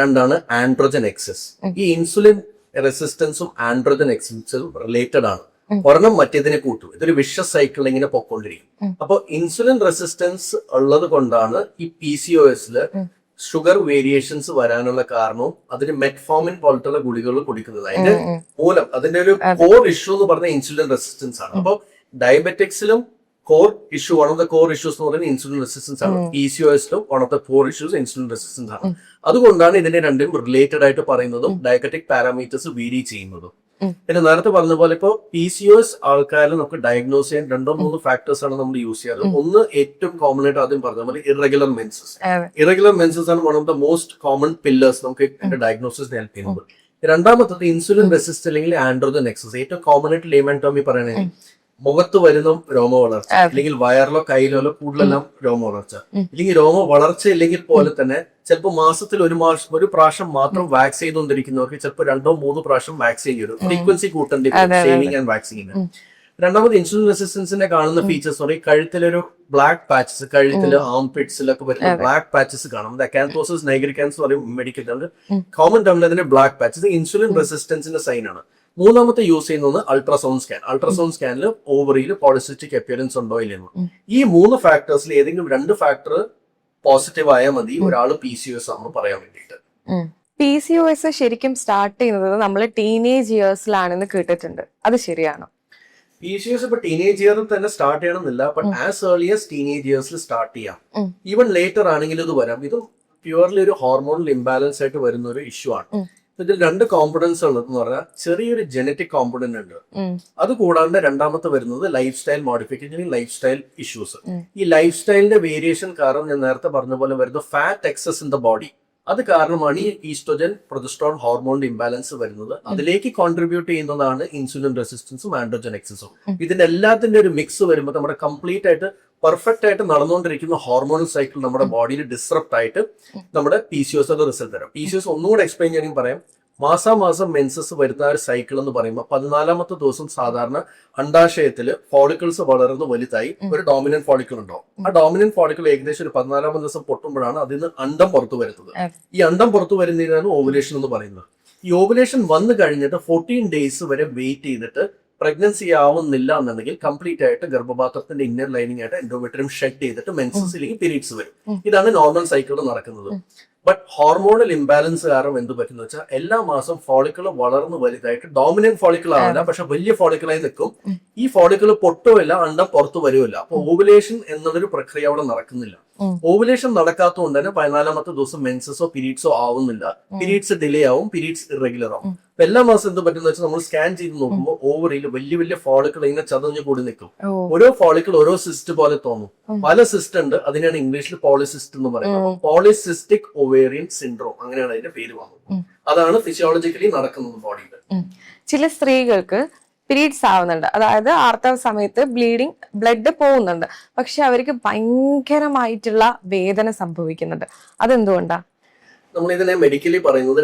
രണ്ടാണ് ആൻഡ്രോജൻ എക്സസ്. ഈ ഇൻസുലിൻ റെസിസ്റ്റൻസും ആൻഡ്രോജൻ എക്സസും റിലേറ്റഡ് ആണ്. ഒരെണ്ണം മറ്റേതിനെ കൂട്ടും. ഇതൊരു വിഷ്യസ് സൈക്കിൾ ഇങ്ങനെ പൊക്കോണ്ടിരിക്കും. അപ്പൊ ഇൻസുലിൻ റെസിസ്റ്റൻസ് ഉള്ളത് കൊണ്ടാണ് ഈ PCOSല് ഷുഗർ വേരിയേഷൻസ് വരാനുള്ള കാരണവും അതിന് മെറ്റ്ഫോമിൻ പോലത്തുള്ള ഗുളികൾ കുടിക്കുന്നത്. അതിന്റെ മൂലം അതിന്റെ ഒരു കോർ ഇഷ്യൂ എന്ന് പറഞ്ഞ ഇൻസുലിൻ റെസിസ്റ്റൻസ് ആണ്. അപ്പൊ ഡയബറ്റിക്സിലും core issue, one of the core issues എന്ന് പറയുന്നത് ഇൻസുലിൻ റെസിസ്റ്റൻസ് ആണ്. PCOSലും one of the core issues insulin resistance ആണ്. അതുകൊണ്ടാണ് ഇതിന്റെ രണ്ടും റിലേറ്റഡ് ആയിട്ട് പറയുന്നതും ഡയബറ്റിക് പാരാമീറ്റേഴ്സ് വേരി ചെയ്യുന്നതും. പിന്നെ നേരത്തെ പറഞ്ഞ പോലെ ഇപ്പോൾ PCOS ആൾക്കാരിൽ നമുക്ക് ഡയഗ്നോസ് ചെയ്യാൻ 2-3 ഫാക്ടേഴ്സ് ആണ് നമ്മൾ യൂസ് ചെയ്യാറ്. ഒന്ന് ഏറ്റവും കോമൺ ആയിട്ട് ആദ്യം പറഞ്ഞ പോലെ ഇറഗുലർ മെൻസസ്. ഇറഗുലർ മെൻസസ് ആണ് one of the most common pillars നമുക്ക് ഡയഗ്നോസിസ് ഹെൽപ്പ് ചെയ്യുന്നത്. രണ്ടാമത്തത് ഇൻസുലിൻ റെസിസ്റ്റ് അല്ലെങ്കിൽ ആൻഡ്രോജൻ എക്സസ്. ഏറ്റവും കോമൺ ആയിട്ട് ലേമൻ ടോമി പറയണെങ്കിൽ മുഖത്ത് വരുന്ന രോമ വളർച്ച, അല്ലെങ്കിൽ വയറിലോ കയ്യിലോ കൂടുതലെല്ലാം രോമ വളർച്ച, അല്ലെങ്കിൽ രോമ വളർച്ച ഇല്ലെങ്കിൽ പോലെ തന്നെ ചിലപ്പോൾ മാസത്തിൽ ഒരു പ്രാവശ്യം മാത്രം വാക്സിൻ ചെയ്തുകൊണ്ടിരിക്കുന്നവർക്ക് ചിലപ്പോൾ 2-3 പ്രാവശ്യം വാക്സിൻ ചെയ്യും. ഫ്രീക്വൻസി കൂട്ടേണ്ടി ഷേവിംഗ് ആൻഡ് വാക്സിന്. രണ്ടാമത് ഇൻസുലിൻ റെസിസ്റ്റൻസിന്റെ കാണുന്ന ഫീച്ചേഴ്സ് പറയും കഴുത്തിലൊരു ബ്ലാക്ക് പാച്ചസ്, കഴുത്തില് ആംപിറ്റ്സിലൊക്കെ വരുന്ന ബ്ലാക്ക് പാച്ചസ് കാണും. അക്കാന്തോസിസ് നൈഗ്രിക്കൻസ് പറയും മെഡിക്കൽ ടേമിൽ. കോമൺ ടേമിൽ അതിന്റെ ബ്ലാക്ക് പാച്ചസ് ഇൻസുലിൻ റെസിസ്റ്റൻസിന്റെ സൈൻ ആണ്. മൂന്നാമത്തെ യൂസ് ചെയ്യുന്നത് അൾട്രാസൗണ്ട് സ്കാൻ. അൾട്രാസൗണ്ട് സ്കാനിൽ ഓവറിയിൽ പോളിസിസ്റ്റിക് അപ്പിയറൻസ് ഉണ്ടോ ഇല്ലെന്ന്. ഈ 3 ഫാക്ടേഴ്സിൽ ഏതെങ്കിലും 2 ഫാക്ടർ പോസിറ്റീവ് ആയാൽ മതി ഒരാൾ PCOS ആണെന്ന് പറയാൻ വേണ്ടിയിട്ട്. PCOS ശരിക്കും സ്റ്റാർട്ട് ചെയ്യുന്നത് നമ്മൾ ടീനേജ് ഇയേഴ്സിലാണെന്ന് കേട്ടിട്ടുണ്ട്, അത് ശരിയാണോ? PCOS ഇപ്പൊ ടീനേജ് ഇയറിൽ തന്നെ സ്റ്റാർട്ട് ചെയ്യണമെന്നില്ല, but as early as teenage ഇയേഴ്സിൽ സ്റ്റാർട്ട് ചെയ്യാം. ഈവൻ ലേറ്റർ ആണെങ്കിലും ഇത് വരാം. ഇത് പ്യുവർലി ഒരു ഹോർമോണൽ ഇംബാലൻസ് ആയിട്ട് വരുന്ന ഒരു ഇഷ്യൂ ആണ്. ഇതിൽ 2 കോമ്പണൻസ് ഉള്ളതെന്ന് പറഞ്ഞാൽ ചെറിയൊരു ജനറ്റിക് കോമ്പണന്റ് ഉണ്ട്. അത് കൂടാണ്ട് രണ്ടാമത്തെ വരുന്നത് lifestyle modification, lifestyle issues. ഈ ലൈഫ് സ്റ്റൈലിന്റെ വേരിയേഷൻ കാരണം ഞാൻ നേരത്തെ പറഞ്ഞ പോലെ വരുന്ന fat excess in the body, അത് കാരണമാണ് ഈ ഈസ്ട്രോജൻ പ്രൊജസ്ട്രോൺ ഹോർമോണിന്റെ ഇംബാലൻസ് വരുന്നത്. അതിലേക്ക് കോൺട്രിബ്യൂട്ട് ചെയ്യുന്നതാണ് ഇൻസുലിൻ റെസിസ്റ്റൻസും ആൻഡ്രോജൻ എക്സസും. ഇതിന്റെ എല്ലാത്തിന്റെ ഒരു മിക്സ് വരുമ്പോൾ നമ്മുടെ കംപ്ലീറ്റ് ആയിട്ട് പെർഫെക്റ്റ് ആയിട്ട് നടന്നുകൊണ്ടിരിക്കുന്ന ഹോർമോണൽ സൈക്കിൾ നമ്മുടെ ബോഡിയിൽ ഡിസ്റപ്റ്റ് ആയിട്ട് നമ്മുടെ PCOS റിസൾട്ട് തരും. PCOS ഒന്നുകൂടെ എക്സ്പ്ലെയിൻ ചെയ്യണമെങ്കിൽ പറയാം, മാസാമാസം മെൻസസ് വരുന്ന ഒരു സൈക്കിൾ എന്ന് പറയുമ്പോൾ 14ാമത്തെ ദിവസം സാധാരണ അണ്ടാശയത്തിൽ ഫോളിക്കിൾസ് വളർന്ന് വലുതായി ഒരു ഡോമിനന്റ് ഫോളിക്കിൾ ഉണ്ടാവും. ആ ഡോമിനന്റ് ഫോളിക്കിൾ ഏകദേശം ഒരു 14ാമത്തെ ദിവസം പൊട്ടുമ്പോഴാണ് അതിൽ നിന്ന് അണ്ടം പുറത്തു വരുന്നത്. ഈ അണ്ടം പുറത്തു വരുന്നതിനാണ് ഓവുലേഷൻ എന്ന് പറയുന്നത്. ഈ ഓവുലേഷൻ വന്നു കഴിഞ്ഞിട്ട് 14 days വരെ വെയിറ്റ് ചെയ്തിട്ട് പ്രഗ്നൻസി ആവുന്നില്ല എന്നുണ്ടെങ്കിൽ കംപ്ലീറ്റ് ആയിട്ട് ഗർഭപാത്രത്തിന്റെ ഇന്നർ ലൈനിങ് ആയിട്ട് എൻഡോമെട്രിയം ഷെഡ് ചെയ്തിട്ട് മെൻസസ് അല്ലെങ്കിൽ പീരീഡ്സ് വരും. ഇതാണ് നോർമൽ സൈക്കിൾ നടക്കുന്നത്. ബട്ട് ഹോർമോണൽ ഇംബാലൻസ് കാരണം എന്ത് പറ്റുന്ന വെച്ചാൽ എല്ലാ മാസം ഫോളിക്കിൾ വളർന്ന് വലുതായിട്ട് ഡോമിനന്റ് ഫോളിക്കിൾ ആവില്ല, പക്ഷെ വലിയ ഫോളിക്കിളായി നിൽക്കും. ഈ ഫോളിക്കിൾ പൊട്ടുമില്ല, അണ്ടം പുറത്തു വരുമില്ല. അപ്പൊ ഓവുലേഷൻ എന്നുള്ളൊരു പ്രക്രിയ അവിടെ നടക്കുന്നില്ല. ഓവുലേഷൻ നടക്കാത്തതുകൊണ്ട് തന്നെ 14ാമത്തെ ദിവസം മെൻസസോ പീരീഡ്സോ ആവുന്നില്ല. പീരീഡ്സ് ഡിലേ ആവും, പീരീഡ്സ് ഇറഗുലർ ആവും. അപ്പൊ എല്ലാ മാസം എന്ത് പറ്റുന്ന വെച്ചാൽ നമ്മൾ സ്കാൻ ചെയ്ത് നോക്കുമ്പോൾ ഓവറിയിൽ വലിയ വലിയ ഫോളിക്കിൾ ഇങ്ങനെ ചതഞ്ഞു കൂടി നിൽക്കും. ഓരോ ഫോളിക്കിൾ ഓരോ സിസ്റ്റ് പോലെ തോന്നും. പല സിസ്റ്റ് ഉണ്ട്, അതിനാണ് ഇംഗ്ലീഷിൽ പോളിസിസ്റ്റ് എന്ന് പറയുന്നത്. പോളിസിസ്റ്റിക് ഒവേറിയൻ സിൻഡ്രോം, അങ്ങനെയാണ് അതിന്റെ പേര് വന്നത്. അതാണ് ഫിസിയോളജിക്കലി നടക്കുന്നത് ബോഡിയിൽ. ചില സ്ത്രീകൾക്ക് പീരീഡ്സ് ആവുന്നുണ്ട്, അതായത് ആർത്തവ സമയത്ത് ബ്ലഡ് പോകുന്നുണ്ട്, പക്ഷെ അവർക്ക് ഭയങ്കരമായിട്ടുള്ള വേദന സംഭവിക്കുന്നുണ്ട്. അതെന്തുകൊണ്ടാ? നമ്മൾ ഇതിനെ മെഡിക്കലി പറയുന്നത്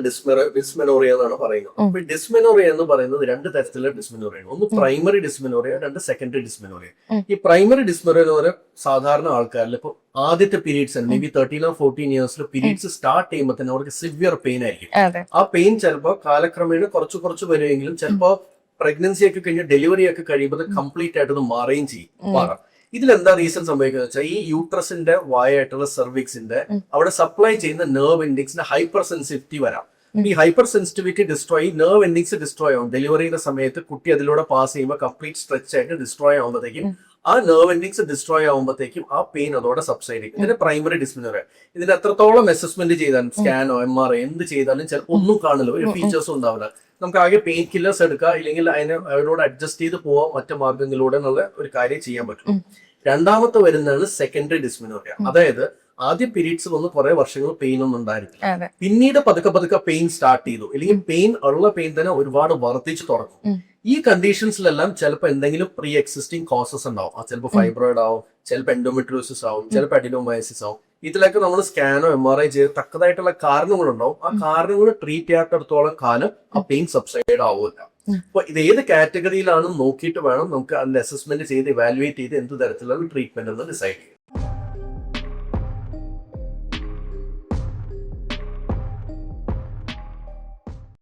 ഡിസ്മെനോറിയ എന്നാണ് പറയുന്നത്. അപ്പൊ ഡിസ്മെനോറിയ എന്ന് പറയുന്നത് 2 തരത്തിലുള്ള ഡിസ്മെനോറിയാണ്. ഒന്ന് പ്രൈമറി ഡിസ്മെനോറിയ, 2 സെക്കൻഡറി ഡിസ്മെനോറിയ. ഈ പ്രൈമറി ഡിസ്മെനോറിയ എന്ന് പറയുന്നത് സാധാരണ ആൾക്കാരിൽ ഇപ്പൊ ആദ്യത്തെ പീരീഡ്സ് മേ ബി 13 or 14 ഇയേഴ്സിൽ പീരീഡ്സ് സ്റ്റാർട്ട് ചെയ്യുമ്പോൾ തന്നെ അവർക്ക് സിവിയർ പെയിൻ ആയിരിക്കും. ആ പെയിൻ ചിലപ്പോൾ കാലക്രമേണ കുറച്ച് വരുമെങ്കിലും ചിലപ്പോൾ പ്രഗ്നൻസി ഒക്കെ കഴിഞ്ഞ് ഡെലിവറി ഒക്കെ കഴിയുമ്പോൾ കംപ്ലീറ്റ് ആയിട്ട് മാറുകയും ചെയ്യും. ഇതിലെന്താ റീസൺ സംഭവിക്കുന്നത് വെച്ചാൽ ഈ യൂട്രസിന്റെ വായായിട്ടുള്ള സെർവിക്സിന്റെ അവിടെ സപ്ലൈ ചെയ്യുന്ന നെർവ് എൻഡിങ്സിന്റെ ഹൈപ്പർ സെൻസിറ്റിവിറ്റി വരാം. ഈ hyper sensitivity destroy, nerve endings destroy ആവും. ഡെലിവറിയുടെ സമയത്ത് കുട്ടി അതിലൂടെ പാസ് ചെയ്യുമ്പോൾ കംപ്ലീറ്റ് സ്ട്രെച്ച് ആയിട്ട് ഡിസ്ട്രോയ് ആവുമ്പോഴത്തേക്കും ആ നെർവ് എൻഡിങ്സ് ഡിസ്ട്രോയ് ആവുമ്പോഴത്തേക്കും ആ പെയിൻ അതോടെ സബ്സൈഡ് ചെയ്യും. ഇതിന്റെ പ്രൈമറി ഡിസ്മെനോറിയ. ഇതിന് എത്രത്തോളം അസസ്മെന്റ് ചെയ്താലും സ്കാനോ MRI എന്ത് ചെയ്താലും ചിലപ്പോൾ ഒന്നും കാണില്ല, ഒരു ഫീച്ചേഴ്സും ഉണ്ടാവില്ല. നമുക്ക് ആകെ പെയിൻ കില്ലേഴ്സ് എടുക്കുക, ഇല്ലെങ്കിൽ അതിനോട് അഡ്ജസ്റ്റ് ചെയ്ത് പോവാം മറ്റു മാർഗങ്ങളിലൂടെ എന്നുള്ള ഒരു കാര്യം ചെയ്യാൻ പറ്റും. രണ്ടാമത്തെ വരുന്നതാണ് സെക്കൻഡറി ഡിസ്മെനോറിയ. അതായത് ആദ്യം പീരീഡ്സ് വന്ന് കുറെ വർഷങ്ങൾ പെയിൻ ഒന്നും ഉണ്ടായിരിക്കില്ല, പിന്നീട് പതുക്കെ പെയിൻ സ്റ്റാർട്ട് ചെയ്തു, അല്ലെങ്കിൽ പെയിൻ ഉള്ള പെയിൻ തന്നെ ഒരുപാട് വർദ്ധിച്ചു തുടങ്ങും. ഈ കണ്ടീഷൻസിലെല്ലാം ചിലപ്പോൾ എന്തെങ്കിലും പ്രീ എക്സിസ്റ്റിംഗ് കോസസ് ഉണ്ടാവും. ചിലപ്പോൾ ഫൈബ്രോയിഡ് ആവും, ചിലപ്പോൾ എൻഡോമെട്രിയോസിസ് ആവും, ചിലപ്പോൾ അഡിനോമയോസിസ് ആവും. ഇതിലൊക്കെ നമ്മൾ സ്കാനോ MRI ചെയ്ത് തക്കതായിട്ടുള്ള കാരണങ്ങളുണ്ടാവും. ആ കാരണങ്ങൾ ട്രീറ്റ് ചെയ്യാത്തടത്തോളം കാലം ആ പെയിൻ സബ്സൈഡ് ആവില്ല. അപ്പൊ ഇത് ഏത് കാറ്റഗറിയിലാണെന്ന് നോക്കിയിട്ട് വേണം നമുക്ക് അതിന്റെ അസസ്മെന്റ് ചെയ്ത് ഇവാലുവേറ്റ് ചെയ്ത് എന്ത് തരത്തിലുള്ള ട്രീറ്റ്മെന്റ് എന്ന് ഡിസൈഡ് ചെയ്യാം.